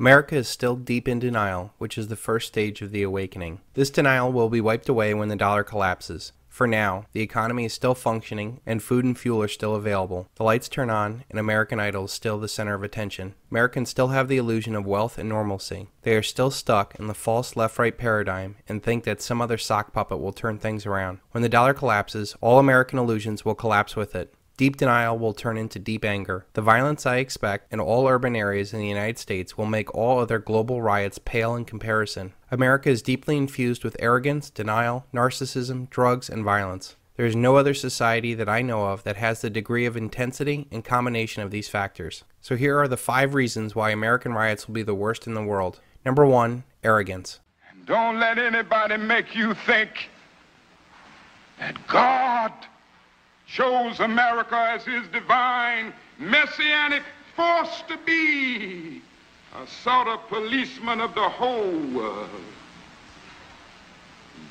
America is still deep in denial, which is the first stage of the awakening. This denial will be wiped away when the dollar collapses. For now, the economy is still functioning and food and fuel are still available. The lights turn on and American Idol is still the center of attention. Americans still have the illusion of wealth and normalcy. They are still stuck in the false left-right paradigm and think that some other sock puppet will turn things around. When the dollar collapses, all American illusions will collapse with it. Deep denial will turn into deep anger. The violence I expect in all urban areas in the United States will make all other global riots pale in comparison. America is deeply infused with arrogance, denial, narcissism, drugs, and violence. There is no other society that I know of that has the degree of intensity and combination of these factors. So here are the 5 reasons why American riots will be the worst in the world. Number 1, arrogance. Don't let anybody make you think that God chose America as his divine messianic force to be a sort of policeman of the whole world.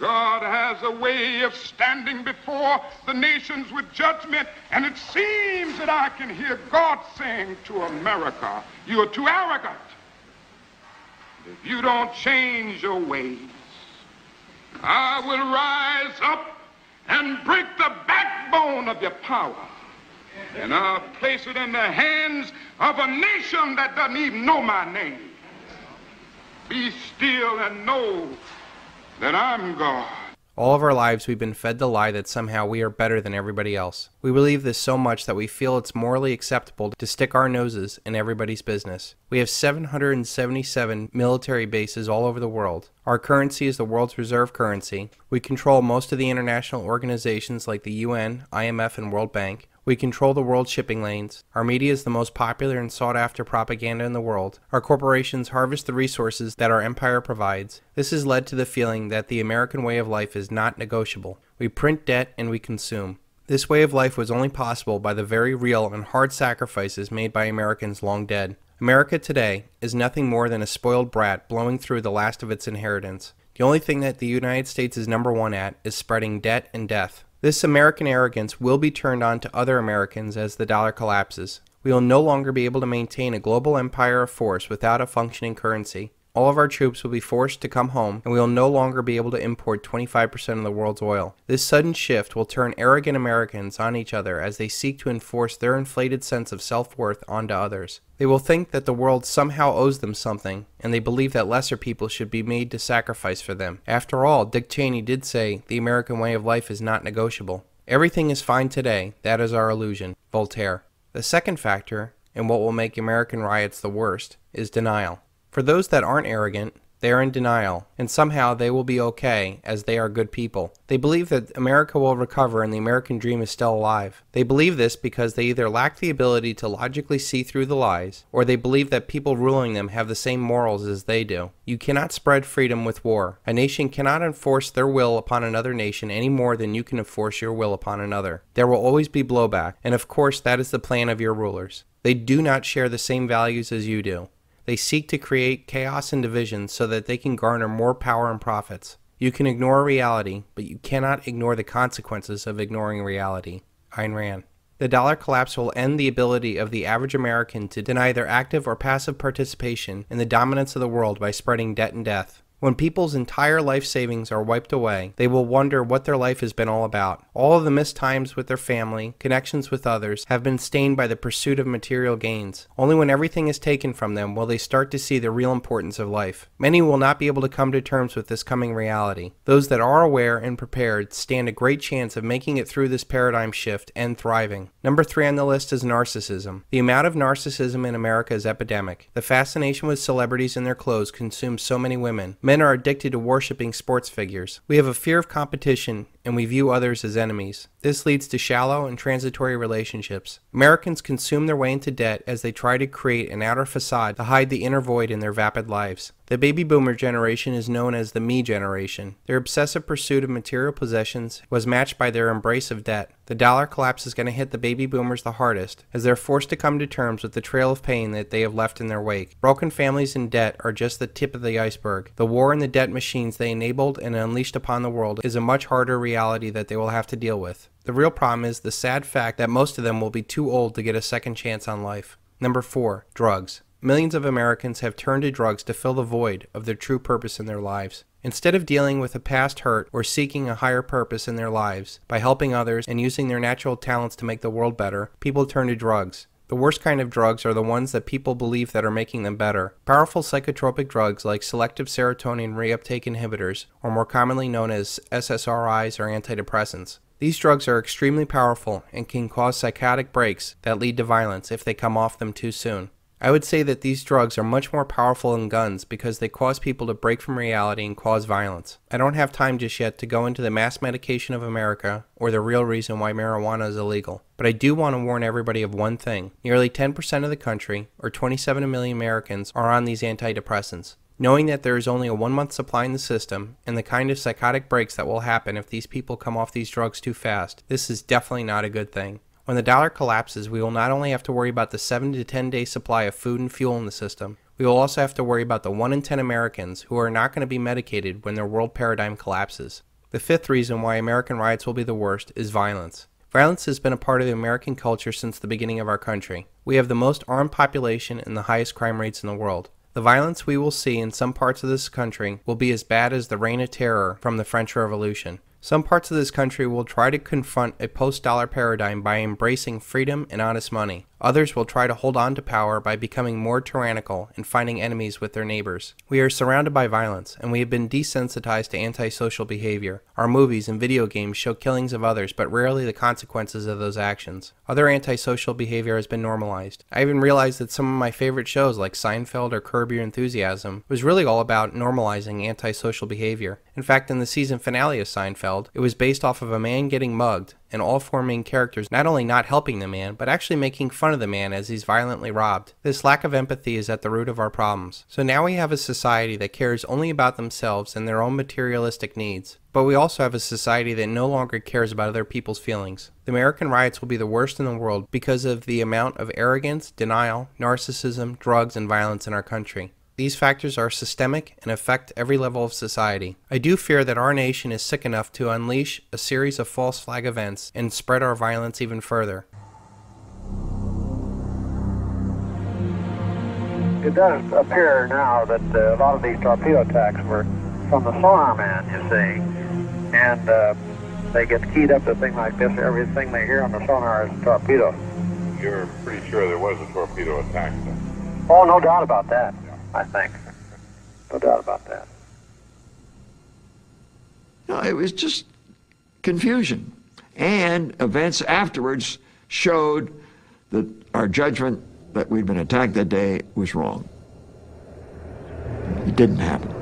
God has a way of standing before the nations with judgment, and it seems that I can hear God saying to America, you are too arrogant. If you don't change your ways, I will rise up and break the backbone of your power. And I'll place it in the hands of a nation that doesn't even know my name. Be still and know that I'm God. All of our lives we've been fed the lie that somehow we are better than everybody else. We believe this so much that we feel it's morally acceptable to stick our noses in everybody's business. We have 777 military bases all over the world. Our currency is the world's reserve currency. We control most of the international organizations like the UN, IMF, and World Bank. We control the world shipping lanes. Our media is the most popular and sought-after propaganda in the world. Our corporations harvest the resources that our empire provides. This has led to the feeling that the American way of life is not negotiable. We print debt and we consume. This way of life was only possible by the very real and hard sacrifices made by Americans long dead. America today is nothing more than a spoiled brat blowing through the last of its inheritance. The only thing that the United States is number 1 at is spreading debt and death. This American arrogance will be turned on to other Americans as the dollar collapses. We will no longer be able to maintain a global empire of force without a functioning currency. All of our troops will be forced to come home, and we will no longer be able to import 25% of the world's oil. This sudden shift will turn arrogant Americans on each other as they seek to enforce their inflated sense of self-worth onto others. They will think that the world somehow owes them something, and they believe that lesser people should be made to sacrifice for them. After all, Dick Cheney did say, the American way of life is not negotiable. Everything is fine today, that is our illusion. Voltaire. The second factor, and what will make American riots the worst, is denial. For those that aren't arrogant, they are in denial, and somehow they will be okay as they are good people. They believe that America will recover and the American dream is still alive. They believe this because they either lack the ability to logically see through the lies, or they believe that people ruling them have the same morals as they do. You cannot spread freedom with war. A nation cannot enforce their will upon another nation any more than you can enforce your will upon another. There will always be blowback, and of course that is the plan of your rulers. They do not share the same values as you do. They seek to create chaos and division so that they can garner more power and profits. You can ignore reality, but you cannot ignore the consequences of ignoring reality. Ayn Rand. The dollar collapse will end the ability of the average American to deny their active or passive participation in the dominance of the world by spreading debt and death. When people's entire life savings are wiped away, they will wonder what their life has been all about. All of the missed times with their family, connections with others, have been stained by the pursuit of material gains. Only when everything is taken from them will they start to see the real importance of life. Many will not be able to come to terms with this coming reality. Those that are aware and prepared stand a great chance of making it through this paradigm shift and thriving. Number 3 on the list is narcissism. The amount of narcissism in America is epidemic. The fascination with celebrities and their clothes consumes so many women. Men are addicted to worshiping sports figures. We have a fear of competition, and we view others as enemies. This leads to shallow and transitory relationships. Americans consume their way into debt as they try to create an outer facade to hide the inner void in their vapid lives. The baby boomer generation is known as the me generation. Their obsessive pursuit of material possessions was matched by their embrace of debt. The dollar collapse is going to hit the baby boomers the hardest, as they're forced to come to terms with the trail of pain that they have left in their wake. Broken families and debt are just the tip of the iceberg. The war and the debt machines they enabled and unleashed upon the world is a much harder reality that they will have to deal with. The real problem is the sad fact that most of them will be too old to get a second chance on life. Number 4, drugs. millions of Americans have turned to drugs to fill the void of their true purpose in their lives. Instead of dealing with a past hurt or seeking a higher purpose in their lives by helping others and using their natural talents to make the world better, people turn to drugs. The worst kind of drugs are the ones that people believe that are making them better. Powerful psychotropic drugs like selective serotonin reuptake inhibitors, or more commonly known as SSRIs or antidepressants. These drugs are extremely powerful and can cause psychotic breaks that lead to violence if they come off them too soon. I would say that these drugs are much more powerful than guns because they cause people to break from reality and cause violence. I don't have time just yet to go into the mass medication of America or the real reason why marijuana is illegal. But I do want to warn everybody of one thing. Nearly 10% of the country, or 27 million Americans, are on these antidepressants. Knowing that there is only a 1-month supply in the system and the kind of psychotic breaks that will happen if these people come off these drugs too fast, this is definitely not a good thing. When the dollar collapses, we will not only have to worry about the 7 to 10 day supply of food and fuel in the system, we will also have to worry about the 1 in 10 Americans who are not going to be medicated when their world paradigm collapses. The fifth reason why American riots will be the worst is violence. Violence has been a part of the American culture since the beginning of our country. We have the most armed population and the highest crime rates in the world. The violence we will see in some parts of this country will be as bad as the Reign of Terror from the French Revolution. Some parts of this country will try to confront a post-dollar paradigm by embracing freedom and honest money. Others will try to hold on to power by becoming more tyrannical and finding enemies with their neighbors. We are surrounded by violence, and we have been desensitized to antisocial behavior. Our movies and video games show killings of others, but rarely the consequences of those actions. Other antisocial behavior has been normalized. I even realized that some of my favorite shows like Seinfeld or Curb Your Enthusiasm was really all about normalizing antisocial behavior. In fact, in the season finale of Seinfeld, it was based off of a man getting mugged, and all four main characters not only not helping the man, but actually making fun of the man as he's violently robbed. This lack of empathy is at the root of our problems. So now we have a society that cares only about themselves and their own materialistic needs. But we also have a society that no longer cares about other people's feelings. The American riots will be the worst in the world because of the amount of arrogance, denial, narcissism, drugs, and violence in our country. These factors are systemic and affect every level of society. I do fear that our nation is sick enough to unleash a series of false flag events and spread our violence even further. It does appear now that a lot of these torpedo attacks were from the sonar man, you see, and they get keyed up to a thing like this. Everything they hear on the sonar is a torpedo. You're pretty sure there was a torpedo attack then? Oh, no doubt about that. I think. No doubt about that. No, it was just confusion. And events afterwards showed that our judgment that we'd been attacked that day was wrong. It didn't happen.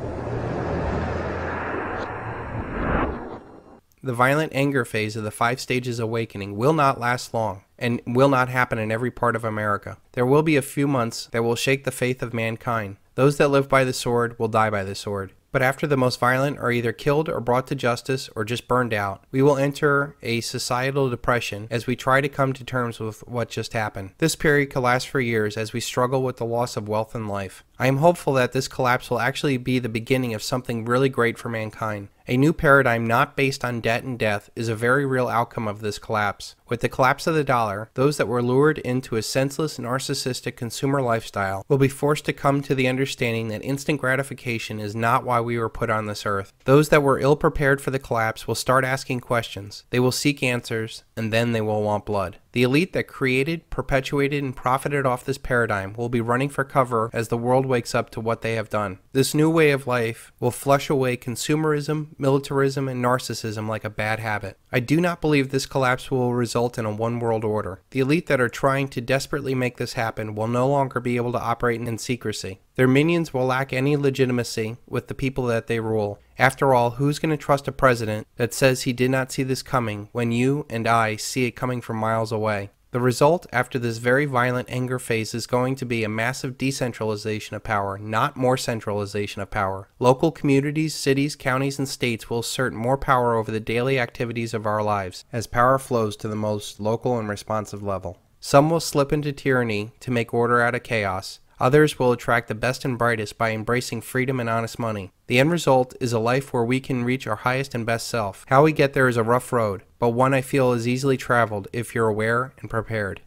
The violent anger phase of the 5 stages awakening will not last long and will not happen in every part of America. There will be a few months that will shake the faith of mankind. Those that live by the sword will die by the sword. But after the most violent are either killed or brought to justice or just burned out, we will enter a societal depression as we try to come to terms with what just happened. This period could last for years as we struggle with the loss of wealth and life. I am hopeful that this collapse will actually be the beginning of something really great for mankind. A new paradigm not based on debt and death is a very real outcome of this collapse. With the collapse of the dollar, those that were lured into a senseless, narcissistic consumer lifestyle will be forced to come to the understanding that instant gratification is not why we were put on this earth. Those that were ill prepared for the collapse will start asking questions. They will seek answers, and then they will want blood. The elite that created, perpetuated, and profited off this paradigm will be running for cover as the world wakes up to what they have done. This new way of life will flush away consumerism, militarism, and narcissism like a bad habit. I do not believe this collapse will result in a one world order. The elite that are trying to desperately make this happen will no longer be able to operate in secrecy. Their minions will lack any legitimacy with the people that they rule. After all, who's going to trust a president that says he did not see this coming when you and I see it coming from miles away? The result after this very violent anger phase is going to be a massive decentralization of power, not more centralization of power. Local communities, cities, counties, and states will assert more power over the daily activities of our lives as power flows to the most local and responsive level. Some will slip into tyranny to make order out of chaos. Others will attract the best and brightest by embracing freedom and honest money. The end result is a life where we can reach our highest and best self. How we get there is a rough road, but one I feel is easily traveled if you're aware and prepared.